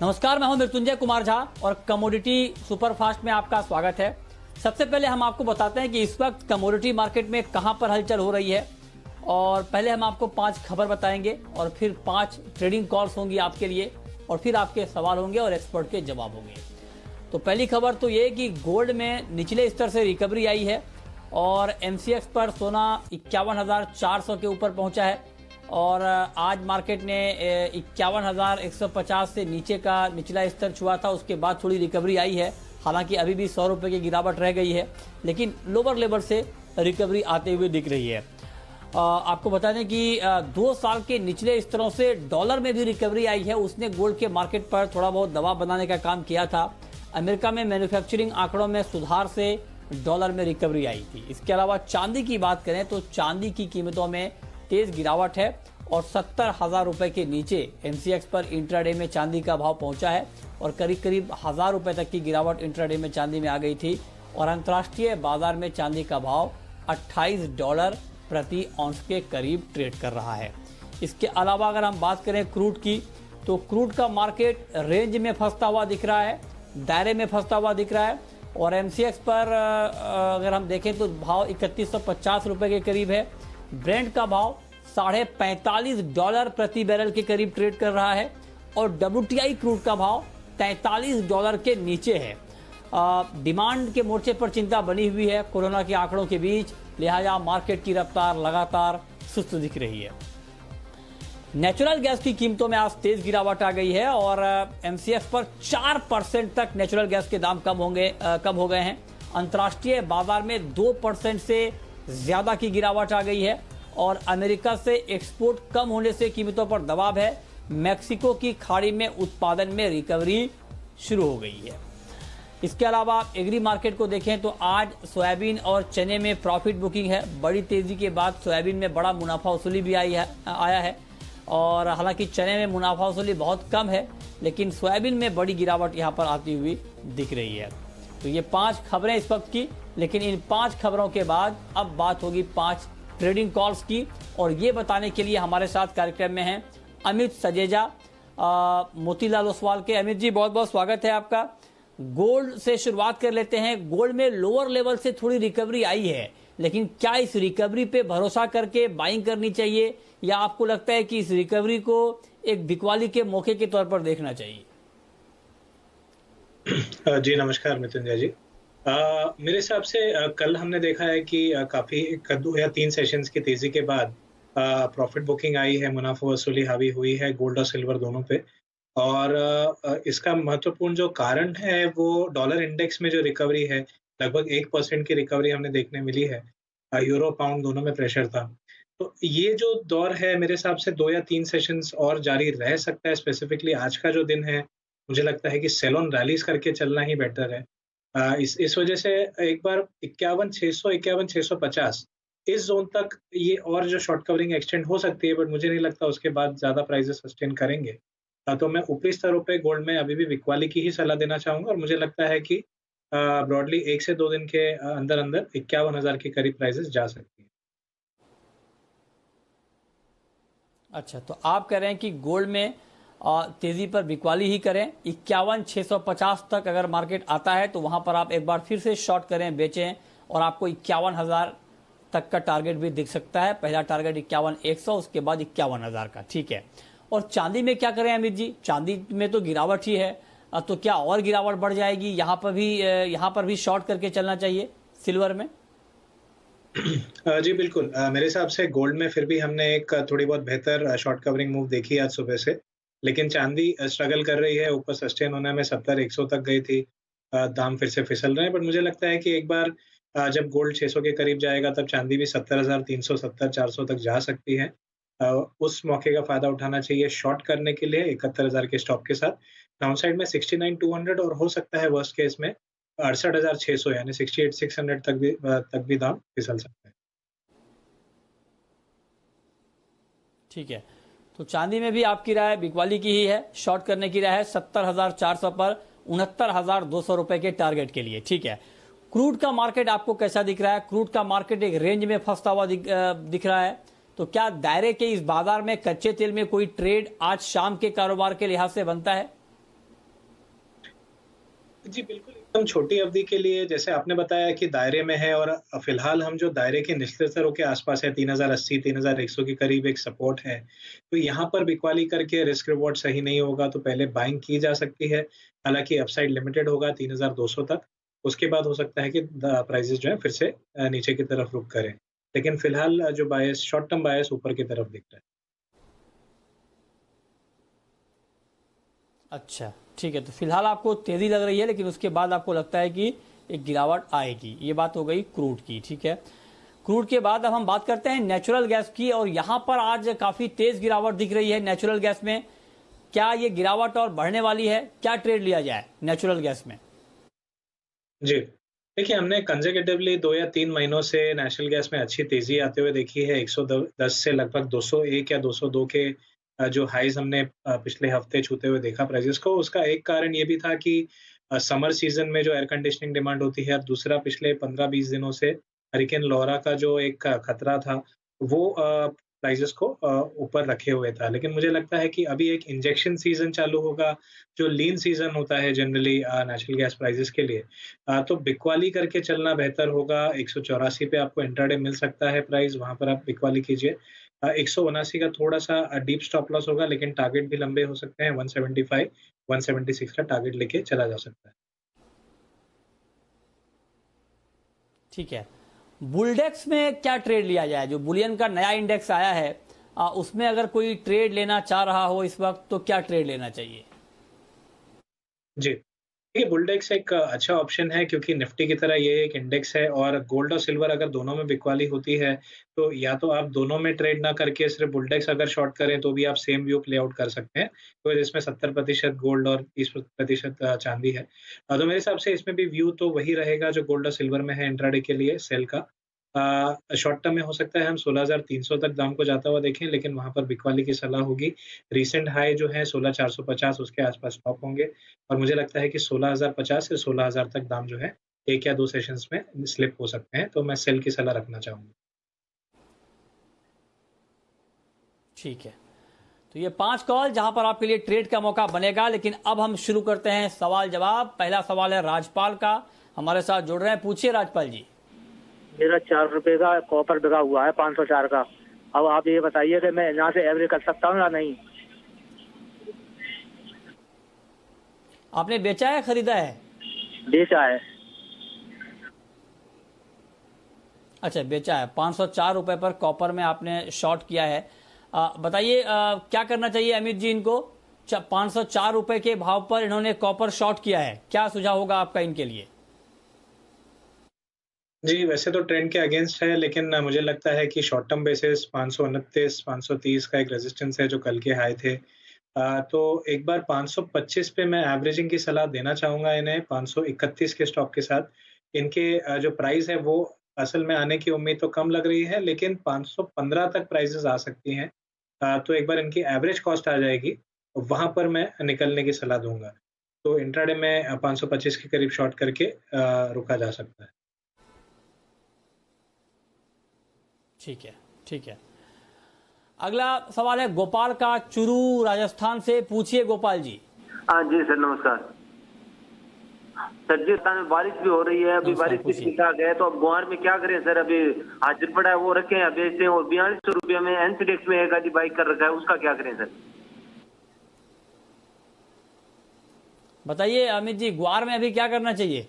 नमस्कार, मैं हूं मृत्युंजय कुमार झा और कमोडिटी सुपरफास्ट में आपका स्वागत है। सबसे पहले हम आपको बताते हैं कि इस वक्त कमोडिटी मार्केट में कहां पर हलचल हो रही है। और पहले हम आपको 5 खबर बताएंगे और फिर 5 ट्रेडिंग कॉल्स होंगी आपके लिए और फिर आपके सवाल होंगे और एक्सपर्ट के जवाब होंगे। तो पहली खबर तो ये कि गोल्ड में निचले स्तर से रिकवरी आई है और एमसीएक्स पर सोना 51,400 के ऊपर पहुंचा है और आज मार्केट ने 51,150 से नीचे का निचला स्तर छुआ था। उसके बाद थोड़ी रिकवरी आई है, हालांकि अभी भी 100 रुपये की गिरावट रह गई है, लेकिन लोअर लेवल से रिकवरी आते हुए दिख रही है। आपको बता दें कि 2 साल के निचले स्तरों से डॉलर में भी रिकवरी आई है। उसने गोल्ड के मार्केट पर थोड़ा बहुत दबाव बनाने का काम किया था। अमेरिका में मैन्युफैक्चरिंग आंकड़ों में सुधार से डॉलर में रिकवरी आई थी। इसके अलावा चांदी की बात करें तो चांदी की कीमतों में तेज गिरावट है और 70,000 रुपए के नीचे एमसीएक्स पर इंट्राडे में चांदी का भाव पहुंचा है और करीब करीब 1,000 रुपए तक की गिरावट इंट्राडे में चांदी में आ गई थी और अंतर्राष्ट्रीय बाजार में चांदी का भाव $28 प्रति औंस के करीब ट्रेड कर रहा है। इसके अलावा अगर हम बात करें क्रूड की, तो क्रूड का मार्केट रेंज में फंसता हुआ दिख रहा है, दायरे में फंसता हुआ दिख रहा है और एमसीएक्स पर अगर हम देखें तो भाव 3150 रुपए के करीब है। ब्रेंट का भाव $45.5 प्रति बैरल के करीब ट्रेड कर रहा है और WTI क्रूड का भाव $43 के नीचे है। डिमांड के मोर्चे पर चिंता बनी हुई है कोरोना के आंकड़ों के बीच, लिहाजा मार्केट की रफ्तार लगातार सुस्त दिख रही है। नेचुरल गैस की कीमतों में आज तेज गिरावट आ गई है और एमसीएक्स पर 4% तक नेचुरल गैस के दाम कम हो गए हैं। अंतर्राष्ट्रीय बाजार में 2% से ज्यादा की गिरावट आ गई है और अमेरिका से एक्सपोर्ट कम होने से कीमतों पर दबाव है। मैक्सिको की खाड़ी में उत्पादन में रिकवरी शुरू हो गई है। इसके अलावा एग्री मार्केट को देखें तो आज सोयाबीन और चने में प्रॉफिट बुकिंग है। बड़ी तेजी के बाद सोयाबीन में बड़ा मुनाफा वसूली भी आया है और हालांकि चने में मुनाफा वसूली बहुत कम है, लेकिन सोयाबीन में बड़ी गिरावट यहां पर आती हुई दिख रही है। तो ये 5 खबरें इस वक्त की, लेकिन इन 5 खबरों के बाद अब बात होगी 5 ट्रेडिंग कॉल्स की और ये बताने के लिए हमारे साथ कार्यक्रम में हैं अमित सजेजा मोतीलाल ओसवाल के। अमित जी, बहुत बहुत स्वागत है आपका। गोल्ड से शुरुआत कर लेते हैं। गोल्ड में लोअर लेवल से थोड़ी रिकवरी आई है, लेकिन क्या इस रिकवरी पे भरोसा करके बाइंग करनी चाहिए या आपको लगता है कि इस रिकवरी को एक बिकवाली के मौके के तौर पर देखना चाहिए? जी नमस्कार मृत्युंजय जी। मेरे हिसाब से कल हमने देखा है कि काफी 2 या 3 सेशंस की तेजी के बाद प्रॉफिट बुकिंग आई है, मुनाफा वसूली हावी हुई है गोल्ड और सिल्वर दोनों पे। और इसका महत्वपूर्ण जो कारण है वो डॉलर इंडेक्स में जो रिकवरी है, लगभग 1% की रिकवरी हमने देखने मिली है। यूरो पाउंड दोनों में प्रेशर था। तो ये जो दौर है मेरे हिसाब से 2 या 3 सेशंस और जारी रह सकता है। स्पेसिफिकली आज का जो दिन है, मुझे लगता है कि सेल ऑन रैलीज करके चलना ही बेटर है। इस वजह से एक बार 51,600 51,650 इस जोन तक ये और जो शॉर्ट कवरिंग एक्सटेंड हो सकती है, बट मुझे नहीं लगता उसके बाद ज्यादा प्राइसेस सस्टेन करेंगे। तो मैं ऊपरी स्तरों पे गोल्ड में अभी भी बिकवाली की ही सलाह देना चाहूंगा और मुझे लगता है कि ब्रॉडली 1 से 2 दिन के अंदर अंदर 51,000 के करीब प्राइसेस जा सकती है। अच्छा, तो आप कह रहे हैं कि गोल्ड में तेजी पर बिकवाली ही करें। 51,650 तक अगर मार्केट आता है तो वहां पर आप एक बार फिर से शॉर्ट करें, बेचें और आपको 51,000 तक का टारगेट भी दिख सकता है। पहला टारगेट 51,100, उसके बाद 51,000 का। ठीक है। और चांदी में क्या करें अमित जी? चांदी में तो गिरावट ही है, तो क्या और गिरावट बढ़ जाएगी? यहाँ पर भी शॉर्ट करके चलना चाहिए सिल्वर में? जी बिल्कुल। मेरे हिसाब से गोल्ड में फिर भी हमने एक थोड़ी बहुत बेहतर शॉर्ट कवरिंग मूव देखी आज सुबह से, लेकिन चांदी स्ट्रगल कर रही है। ऊपर सस्टेन होने में 70-100 तक गई थी। दाम फिर से फिसल रहे हैं, बट मुझे लगता है कि एक बार जब गोल्ड 600 के करीब जाएगा तब चांदी भी 70,300 70,400 तक जा सकती है। उस मौके का फायदा उठाना चाहिए शॉर्ट करने के लिए 71,000 के स्टॉप के साथ। डाउन साइड में 69,200 और हो सकता है वर्स्ट केस में 68,600 यानी 68,600 तक भी दाम फिसल सकता है। ठीक है। तो चांदी में भी आपकी राय बिकवाली की ही है, शॉर्ट करने की राय है 70,400 पर 69,200 रुपए के टारगेट के लिए। ठीक है। क्रूड का मार्केट आपको कैसा दिख रहा है? क्रूड का मार्केट एक रेंज में फंसता हुआ दिख रहा है, तो क्या दायरे के इस बाजार में कच्चे तेल में कोई ट्रेड आज शाम के कारोबार के लिहाज से बनता है? जी, बिल्कुल, एकदम छोटी अवधि के लिए जैसे आपने बताया कि दायरे में है और फ़िलहाल हम जो दायरे के निचले स्तरों के आस-पास है 3080, 3100 के करीब एक सपोर्ट है। तो यहाँ पर बिकवाली करके रिस्क रिवॉर्ड सही नहीं होगा तो पहले बाइंग की जा सकती है। हालाँकि अपसाइड लिमिटेड होगा 3200 तक। उसके बाद हो सकता है कि प्राइसेज़ जो है फिर से नीचे की तरफ रुख करें। लेकिन फ़िलहाल जो बायस शॉर्ट टर्म बायस ऊपर की तरफ दिख रहा है। अच्छा, ठीक है। तो फिलहाल आपको तेजी लग रही है, लेकिन उसके बाद आपको लगता है कि एक गिरावट आएगी। ये बात हो गई क्रूड की, ठीक है। क्रूड के बाद अब हम बात करते हैं नेचुरल गैस की, और यहां पर आज काफी तेज गिरावट दिख रही है नेचुरल गैस में। क्या ये गिरावट और बढ़ने वाली है? क्या ट्रेड लिया जाए नेचुरल गैस में? जी। देखिए, हमने कंसेक्यूटिवली 2 या 3 महीनों से नेचुरल गैस में अच्छी तेज़ी आते हुए देखी है। 110 से लगभग 201 या 202 के जो हाइज़ हमने पिछले हफ्ते छूते हुए देखा प्राइसेज़ को। उसका एक कारण ये भी था कि समर सीज़न में जो एयर कंडीशनिंग डिमांड होती है, और दूसरा पिछले 15-20 दिनों से हरिकेन लौरा का जो एक खतरा था, वो प्राइसेज़ को ऊपर रखे हुए था। लेकिन मुझे लगता है कि अभी एक इंजेक्शन सीज़न चालू होगा, जो लीन सीज़न होता है जनरली नेचुरल गैस प्राइसेज़ के लिए। तो बिकवाली करके चलना बेहतर होगा। 184 पे आपको इंट्राडे मिल सकता है प्राइस, वहाँ पर आप बिकवाली कीजिए। 179 का थोड़ा-सा डीप स्टॉप लॉस होगा, लेकिन टारगेट भी लंबे हो सकते हैं। 175, 176 का टारगेट लेके चला जा सकता है। ठीक है। बुलडेक्स में क्या ट्रेड लिया जाए? जो बुलियन का नया इंडेक्स आया है, उसमें अगर कोई ट्रेड लेना चाह रहा हो इस वक्त, तो क्या ट्रेड लेना चाहिए? जी। देखिए, बुलडेक्स एक अच्छा ऑप्शन है क्योंकि निफ्टी की तरह ये एक इंडेक्स है, और गोल्ड और सिल्वर अगर दोनों में बिकवाली होती है, तो या तो आप दोनों में ट्रेड ना करके सिर्फ़ बुलडेक्स अगर शॉर्ट करें, तो भी आप सेम व्यू प्ले आउट कर सकते हैं। तो इसमें 70% गोल्ड और 30% चाँदी है। तो मेरे हिसाब से इसमें भी व्यू तो वही रहेगा जो गोल्ड और सिल्वर में है इंट्राडे के लिए सेल का। शॉर्ट टर्म में हो सकता है हम 16,300 तक दाम को जाता हुआ देखें, लेकिन वहाँ पर बिकवाली की सलाह होगी। रीसेंट हाई जो है 16,450 उसके आस-पास स्टॉप होंगे, और मुझे लगता है कि 16,050 से 16,000 तक दाम जो है 1 या 2 सेशंस में स्लिप हो सकते हैं, तो मैं सेल की सलाह रखना चाहूँगा। ठीक है। तो ये 5 कॉल जहां पर आपके लिए ट्रेड का मौका बनेगा। लेकिन अब हम शुरू करते हैं सवाल जवाब। पहला सवाल है राजपाल का, हमारे साथ जुड़ रहे हैं। पूछिए राजपाल जी। मेरा 4 रुपए का कॉपर बिका हुआ है 504 का। अब आप ये बताइए कि मैं यहाँ से एवरेज कर सकता हूँ या नहीं? आपने बेचा है, खरीदा है? बेचा है। अच्छा, बेचा है। 504 रुपए पर कॉपर में आपने शॉर्ट किया है। बताइए क्या करना चाहिए अमित जी इनको? 504 रुपए के भाव पर इन्होंने कॉपर शॉर्ट किया है, क्या सुझाव होगा आपका इनके लिए? जी, वैसे तो ट्रेंड के अगेंस्ट है, लेकिन मुझे लगता है कि शॉर्ट टर्म बेसिस 529, 530 का एक रेजिस्टेंस है जो कल के हाई थे। तो एक बार 525 पे मैं एवरेजिंग की सलाह देना चाहूँगा इन्हें 531 के स्टॉप के साथ। इनके जो प्राइस है वो असल में आने की उम्मीद तो कम लग रही है, लेकिन 515 तक प्राइसेज़ आ सकती हैं। तो एक बार इनकी एवरेज कॉस्ट आ जाएगी, वहाँ पर मैं निकलने की सलाह दूँगा। तो इंट्राडे में 525 के करीब शॉर्ट करके रुका जा सकता है। ठीक है, ठीक है। अगला सवाल है गोपाल का, चुरू राजस्थान से। पूछिए गोपाल जी। हाँ जी सर, नमस्कार सर। जी, राजस्थान में बारिश भी हो रही है, अभी बारिश भी ठीक ठाक है, तो अब गुआर में क्या करें सर? अभी हाजिर पड़ा है, वो रखें या बेचते हैं? और 4200 रुपये में एनसीडेक्स में एक आधी बाइक कर रखा है, उसका क्या करें सर? बताइए अमित जी, ग्वार में अभी क्या करना चाहिए?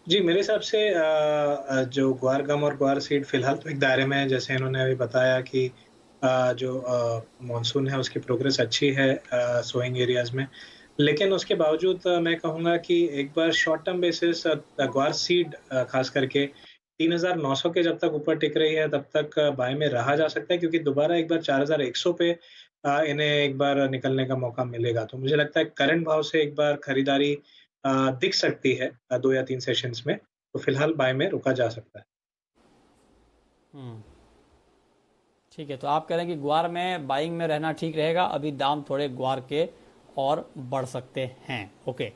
जी, मेरे हिसाब से जो ग्वार गम और ग्वार सीड फिलहाल तो एक दायरे में है, जैसे इन्होंने अभी बताया कि जो मानसून है उसकी प्रोग्रेस अच्छी है सोइंग एरियाज़ में। लेकिन उसके बावजूद मैं कहूँगा कि एक बार शॉर्ट टर्म बेसिस ग्वार सीड ख़ास करके 3,900 के जब तक ऊपर टिक रही है तब तक बाय में रहा जा सकता है, क्योंकि दोबारा एक बार 4,100 पे इन्हें एक बार निकलने का मौका मिलेगा। तो मुझे लगता है करंट भाव से एक बार खरीदारी दिख सकती है 2 या 3 सेशंस में, तो फिलहाल बाय में रुका जा सकता है। ठीक है, तो आप कह रहे हैं कि ग्वार में बाइंग में रहना ठीक रहेगा। अभी दाम थोड़े ग्वार के और बढ़ सकते हैं। ओके,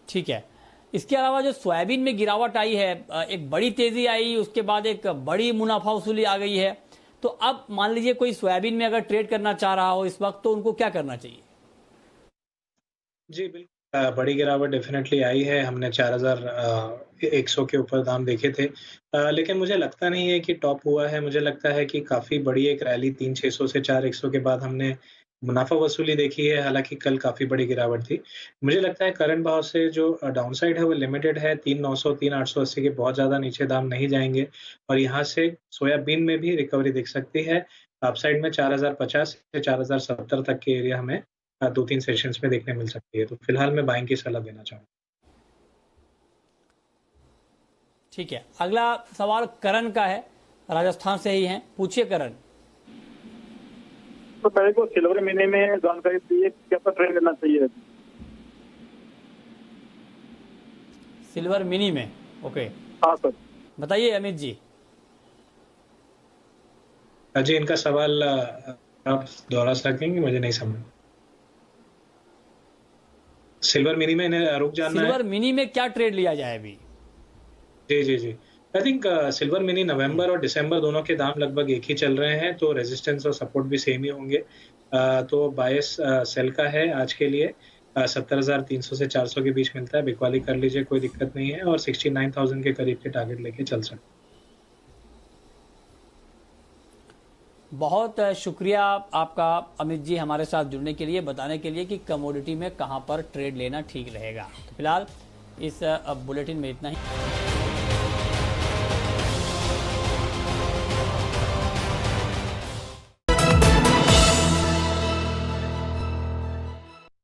ठीक है। इसके अलावा जो सोयाबीन में गिरावट आई है, एक बड़ी तेजी आई, उसके बाद एक बड़ी मुनाफा वसूली आ गई है। तो अब मान लीजिए कोई सोयाबीन में अगर ट्रेड करना चाह रहा हो इस वक्त, तो उनको क्या करना चाहिए? जी, बिल्कुल। बड़ी गिरावट डेफिनेटली आई है। हमने 4100 के ऊपर दाम देखे थे। लेकिन मुझे लगता नहीं है कि टॉप हुआ है। मुझे लगता है कि काफ़ी बड़ी एक रैली 3600 से 4100 के बाद हमने मुनाफ़ा वसूली देखी है, हालाँकि कल काफ़ी बड़ी गिरावट थी। मुझे लगता है करंट भाव से जो डाउनसाइड है वो लिमिटेड है। 3900, 3880 के बहुत ज़्यादा नीचे दाम नहीं जाएँगे और यहाँ से सोयाबीन में भी रिकवरी दिख सकती है। अपसाइड में 4050 से 4070 तक के एरिया हमें 2-3 सेशंस में देखने मिल सकती है। तो फिलहाल मैं बाइंग की सलाह देना चाहूँगा। ठीक है, अगला सवाल करण का है, राजस्थान से ही हैं, पूछिए करण। तो पहले को सिल्वर महीने में जानकारी चाहिए, कैसा ट्रेड लेना चाहिए? सिल्वर मिनी में, ओके। हाँ सर, बताइए अमित जी। जी, इनका सवाल आप दोहरा सकेंगे? मुझे नहीं समझ। सिल्वर मिनी में इन्हें रुक जाना है। सिल्वर मिनी में क्या ट्रेड लिया जाए अभी? जी। आई थिंक सिल्वर मिनी नवंबर और दिसंबर दोनों के दाम लगभग एक ही चल रहे हैं, तो रेजिस्टेंस और सपोर्ट भी सेम ही होंगे। तो बायस सेल का है आज के लिए। 70,300 से 400 के बीच मिलता है, बिकवाली कर लीजिए, कोई दिक्कत नहीं है और 69,000 के करीब के टारगेट लेके चल सकते हैं। बहुत शुक्रिया आपका अमित जी, हमारे साथ जुड़ने के लिए, बताने के लिए कि कमोडिटी में कहां पर ट्रेड लेना ठीक रहेगा। तो फिलहाल इस बुलेटिन में इतना ही।